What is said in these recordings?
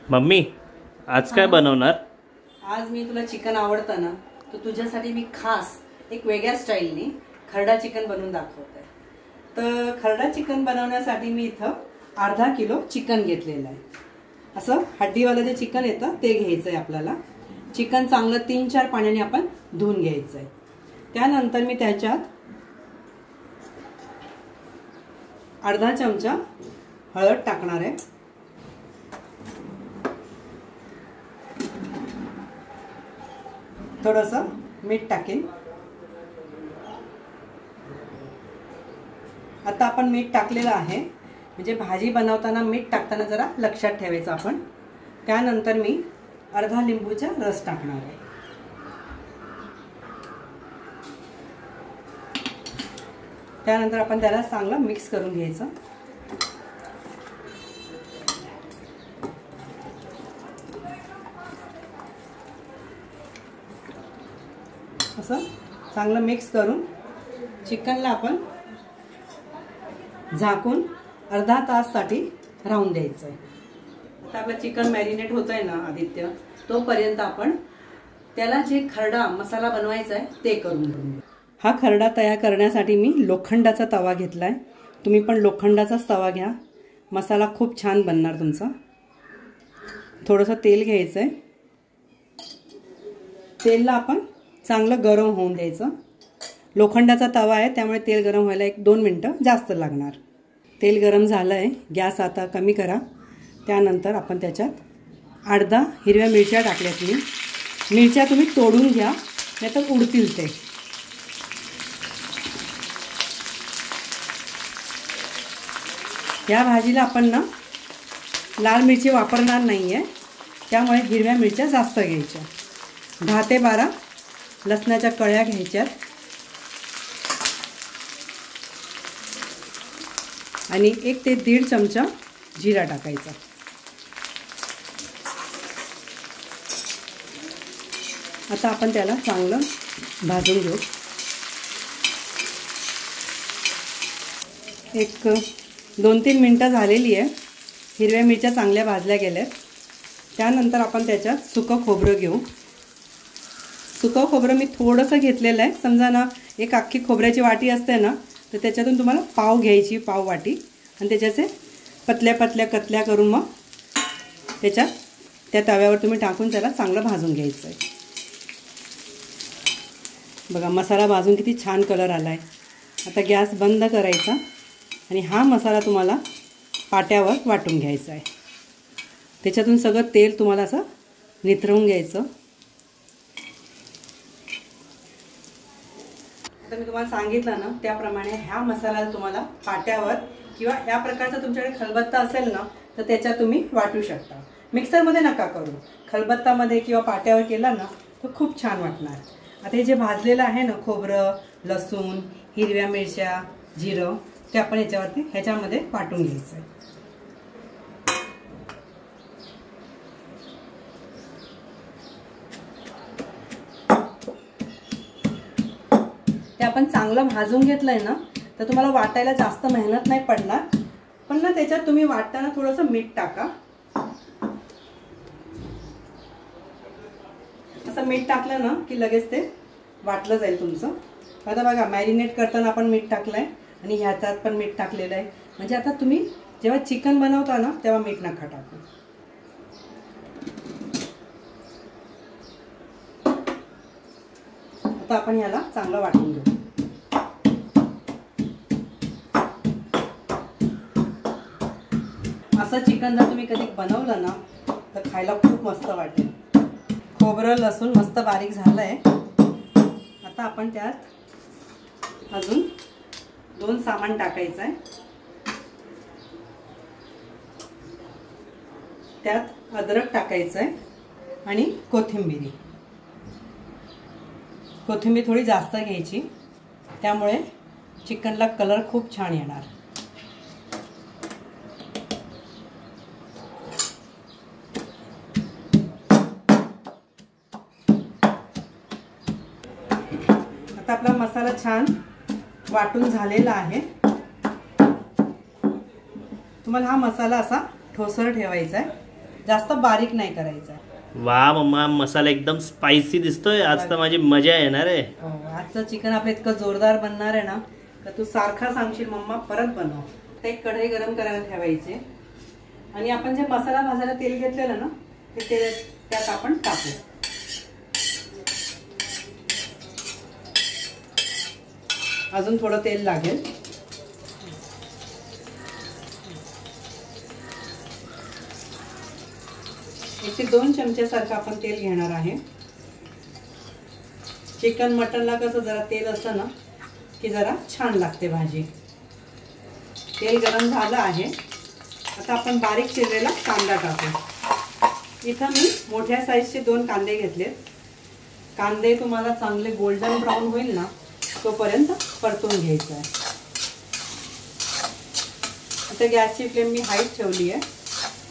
Mummy आज काय बनवणार? आज मी तुला चिकन आवडतं ना, तर तुझ्यासाठी मी खास एक वेगळ्या स्टाईलने खरडा चिकन बनवून दाखवते। तर खरडा चिकन बनवण्यासाठी मी इथं अर्धा किलो चिकन घेतलेलं आहे। असं हड्डीवालं जे चिकन येतं ते घ्यायचं आहे आपल्याला। चिकन चांगलं 3-4 पाण्याने आपण धुवून घ्यायचं आहे। त्यानंतर मी त्याच्यात अर्धा चमचा हळद टाकणार आहे, थोडंसं मीठ टाकेन। आता आपण मीठ टाकलेलं आहे, म्हणजे भाजी बनवताना मीठ टाकताना जरा लक्षात ठेवायचं आपण। त्यानंतर मी अर्धा लिंबूचा रस टाकणार आहे। त्यानंतर आपण त्याला चांगलं मिक्स करून घ्यायचं। असं चांगलं मिक्स करून चिकनला आपण झाकून अर्धा ताससाठी राहून द्यायचं आहे। आता आपलं चिकन मॅरिनेट होतंय ना आदित्य, तोपर्यंत आपण त्याला जे खरडा मसाला बनवायचा आहे ते करून घेऊ। हा खरडा तयार करण्यासाठी मी लोखंडाचा तवा घेतलाय। तुम्ही पण लोखंडाचाच तवा घ्या, मसाला खूप छान बनणार तुमचा। थोडंसं तेल घ्यायचं आहे, तेलला आपण चांगलं गरम होऊन द्यायचं। लोखंडाचा तवा आहे त्यामुळे तेल गरम व्हायला 1-2 मिनिटं जास्त लागणार। तेल गरम झालं आहे, गॅस आता कमी करा। त्यानंतर आपण त्याच्यात 8-10 हिरव्या मिरच्या टाकल्यात मी। मिरच्या तुम्ही तोडून घ्या, नाहीतर उडतील ते। या भाजीला आपण ना लाल मिरची वापरणार नाही आहे, त्यामुळे हिरव्या मिरच्या जास्त घ्यायच्या। 10 ते 12 लसणाच्या कळ्या घ्यायच्यात आणि 1 ते 1.5 चमचा जिरा टाकायचा। आता आपण त्याला चांगलं भाजून घेऊ। 1-2-3 मिनिटं झालेली आहे, हिरव्या मिरच्या चांगल्या भाजल्या गेल्यात। त्यानंतर आपण त्याच्यात सुकं खोबरं घेऊ। सुकं खोबरं मी थोडंसं घेतलेलं आहे। समजा ना एक अख्खी खोबऱ्याची वाटी असते ना, तर त्याच्यातून तुम्हाला पाव घ्यायची, पाव वाटी, आणि त्याच्याचे पतल्या पतल्या कतल्या करून मग त्याच्यात त्या तव्यावर तुम्ही टाकून त्याला चांगलं भाजून घ्यायचं आहे। बघा मसाला भाजून किती छान कलर आला आहे। आता गॅस बंद करायचा आणि हा मसाला तुम्हाला पाट्यावर वाटून घ्यायचा आहे। त्याच्यातून सगळं तेल तुम्हाला असं निथरवून घ्यायचं। आता मी तुम्हाला सांगितलं ना त्याप्रमाणे ह्या मसाला तुम्हाला पाट्यावर किंवा ह्या प्रकारचा तुमच्याकडे खलबत्ता असेल ना तर त्याच्यात तुम्ही वाटू शकता। मिक्सरमध्ये नका करू, खलबत्तामध्ये किंवा पाट्यावर केला ना तर खूप छान वाटणार। आता हे जे भाजलेलं आहे ना खोबरं, लसूण, हिरव्या मिरच्या, जिरं, ते आपण ह्याच्यामध्ये वाटून घ्यायचं आहे। ते आपण चांगलं भाजून घेतलंय ना तर तुम्हाला वाटायला जास्त मेहनत नाही पडणार। पण ना त्याच्यात तुम्ही वाटताना थोडंसं मीठ टाका। असं मीठ टाकलं ना की लगेच ते वाटलं जाईल तुमचं। आता बघा मॅरिनेट करताना आपण मीठ टाकलंय आणि ह्याच्यात पण मीठ टाकलेलं आहे, म्हणजे आता तुम्ही जेव्हा चिकन बनवता ना तेव्हा मीठ नका टाकू। आता आपण ह्याला चांगलं वाटून घेऊ। असं चिकन जर तुम्ही कधी बनवलं ना तर खायला खूप मस्त वाटेल। खोबरं लसूण मस्त बारीक झालंय। आता आपण त्यात अजून 2 सामान टाकायचं आहे। त्यात अद्रक टाकायचं आहे आणि कोथिंबीर। कोथिंबीर थोडी जास्त घ्यायची, त्यामुळे चिकनला कलर खूप छान येणार। आता आपला मसाला छान वाटून झालेला आहे। तुम्हाला हा मसाला असा ठोसर ठेवायचा आहे। जास्त बारीक नाही करायचा. वा मम्मा, मसाला एकदम स्पायसी दिसतोय. आज तर माझी मजा येणार आहे. आजचं चिकन आपलं इतकं जोरदार बनणार आहे ना तर तू सारखा सांगशील मम्मा परत बनव. ते एक कढई गरम करायला ठेवायची आणि आपण जे मसाला भाजायला तेल घेतलेलं ना ते तेल त्यात आपण टाकू. अजून थोडं तेल लागेल. एक ते 2 चमच्यासारखं आपण तेल घेणार आहे. चिकन मटनला कसं जरा तेल असतं ना की जरा छान लागते भाजी. तेल गरम झालं आहे. आता आपण बारीक चिरलेला कांदा टाकू. इथं मी मोठ्या साईजचे 2 कांदे घेतलेत. कांदे तुम्हाला चांगले गोल्डन ब्राऊन होईल ना तोपर्यंत परतून घ्यायचं आहे. आता गॅसची फ्लेम मी हाईच ठेवली आहे.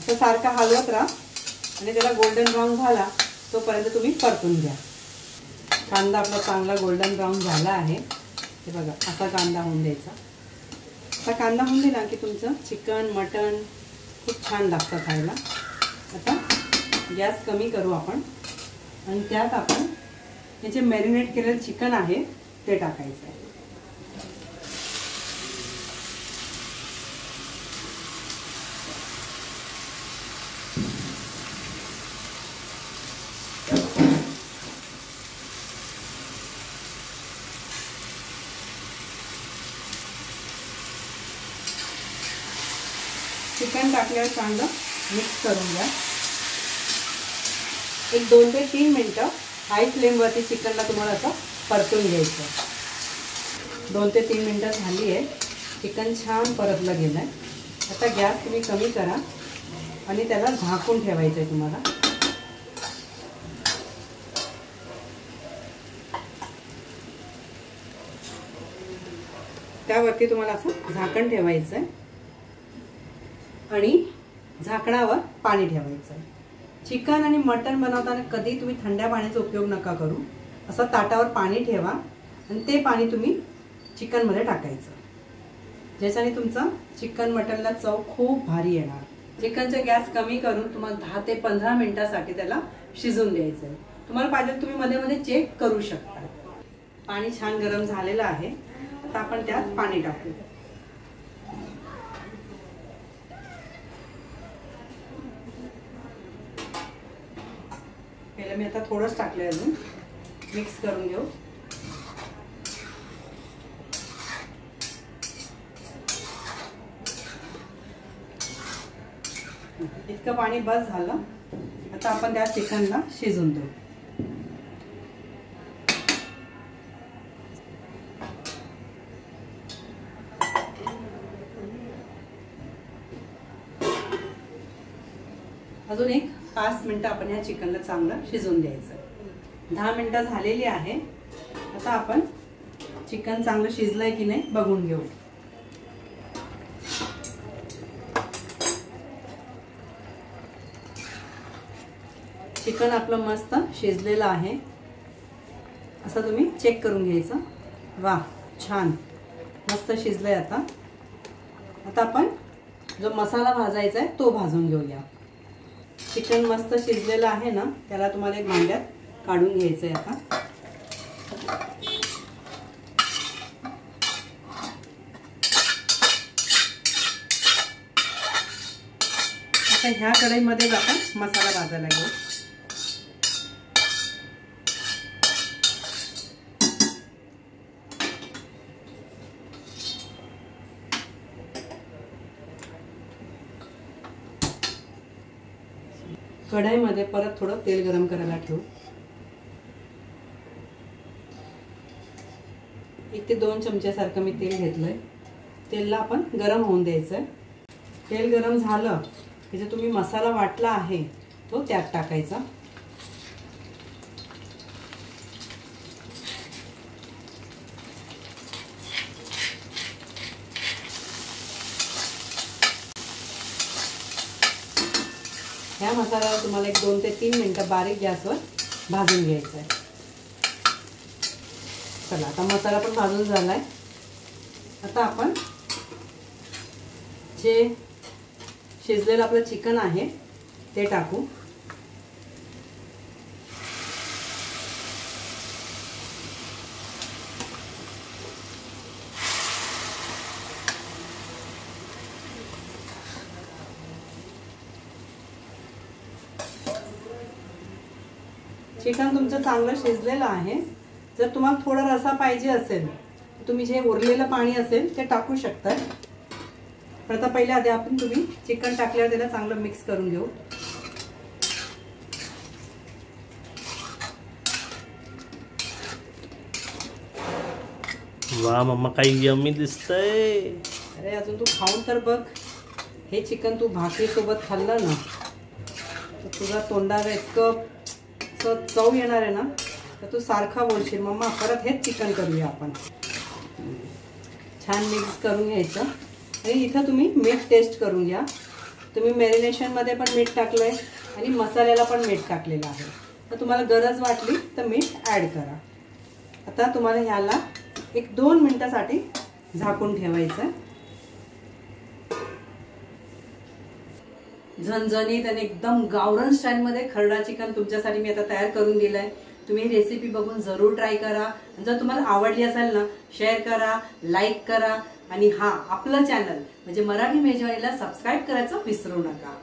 तर सारखा हलवत राहा आणि त्याला गोल्डन ब्राऊन झाला तोपर्यंत तुम्ही परतून घ्या. कांदा आपला चांगला गोल्डन ब्राऊन झाला आहे. हे बघा, असा कांदा होऊन द्यायचा. आता कांदा होऊन दिला की तुमचं चिकन मटण खूप छान लागतं खायला. आता गॅस कमी करू आपण आणि त्यात आपण हे जे मॅरिनेट केलेलं चिकन आहे ते टाकायचं आहे. चिकन टाकल्यावर चांगलं मिक्स करून घ्या. एक 2 ते 3 मिनटं हाय फ्लेमवरती चिकनला तुम्हाला असं परतून घ्यायचं. 2 ते 3 मिनटं झाली आहे. चिकन छान परतलं गेलं आहे. आता गॅस तुम्ही कमी करा आणि त्याला झाकून ठेवायचं आहे तुम्हाला. त्यावरती तुम्हाला असं झाकण ठेवायचं आहे आणि झाकणावर पाणी ठेवायचं आहे. चिकन आणि मटण बनवताना कधी तुम्ही थंड्या पाण्याचा उपयोग नका करू. असं ताटावर पाणी ठेवा आणि ते पाणी तुम्ही चिकनमध्ये टाकायचं. ज्याच्याने तुमचं चिकन मटणला चव खूप भारी येणार. चिकनचा गॅस कमी करून तुम्हाला 10 ते 15 मिनिटांसाठी त्याला शिजून द्यायचं आहे. तुम्हाला पाहिजे तुम्ही मध्ये मध्ये चेक करू शकता. पाणी छान गरम झालेलं आहे. आता आपण त्यात पाणी टाकू. पहिलं मी आता थोडंच टाकलंय, अजून मिक्स करून घेऊ. इतकं पाणी बस झालं. आता आपण त्या चिकनला शिजून देऊ. अजून एक 5 मिनिटं आपण या चिकनला चांगलं शिजून द्यायचं. 10 मिनिटं झालेली आहे. आता आपण चिकन चांगलं शिजलंय की नाही बघून घेऊ. चिकन आपलं मस्त शिजलेलं आहे. असं तुम्ही चेक करून घ्यायचं. वा, छान मस्त शिजलंय. आता आपण जो मसाला भाजायचा आहे तो भाजून घेऊया. चिकन मस्त शिजलेलं आहे ना, त्याला तुम्हाला एक भांड्यात काढून घ्यायचं आहे. आता ह्या कढईमध्येच आपण मसाला भाजायला घेऊ. कढईमध्ये परत थोडं तेल गरम करायला ठेवू. 1 ते 2 चमच्यासारखं मी तेल घेतलंय. तेलला आपण गरम होऊन द्यायचंय. तेल गरम झालं की जो तुम्ही मसाला वाटला आहे तो त्यात टाकायचा. ह्या मसाल्याला तुम्हाला एक 2 ते 3 मिनिटं बारीक गॅसवर भाजून घ्यायचं आहे. चला, आता मसाला पण भाजून झालाय. आता आपण जे शिजलेलं आपलं चिकन आहे ते टाकू. चिकन तुमचं चांगलं शिजलेलं आहे. जर तुम्हाला थोडा रसा पाहिजे असेल तर तुम्ही जे उरलेलं पाणी असेल ते टाकू शकता. पण आता पहिले आधी आपण तुम्ही चिकन टाकल्यावर त्याला चांगलं मिक्स करून घेऊ. वा मम्मा काही यम्मी दिसतंय. अरे अजून तू खाऊन तर बघ. हे चिकन तू भाकरी सोबत खाल्लं ना तर तुझा तोंडाला इतकं चव येणार आहे ना तर तू सारखा बोलशील मम्मा परत हेच चिकन करूया आपण. छान मिक्स करून घ्यायचं. आणि इथं तुम्ही मीठ टेस्ट करून घ्या. तुम्ही मॅरिनेशनमध्ये पण मीठ टाकलं आहे आणि मसाल्याला पण मीठ टाकलेलं आहे. तर तुम्हाला गरज वाटली तर मीठ ॲड करा. आता तुम्हाला ह्याला 1-2 मिनिटासाठी झाकून ठेवायचं. झणझणीत आणि एकदम गावरान स्टाईलमध्ये खरडा चिकन तुमच्यासाठी मी आता तयार करून दिलंय. तुम्ही ही रेसिपी बघून जरूर ट्राय करा. जर तुम्हाला आवडली असेल ना शेअर करा, लाईक करा आणि हा आपलं चॅनल म्हणजे मराठी मेजवानीला सबस्क्राईब करायचं विसरू नका.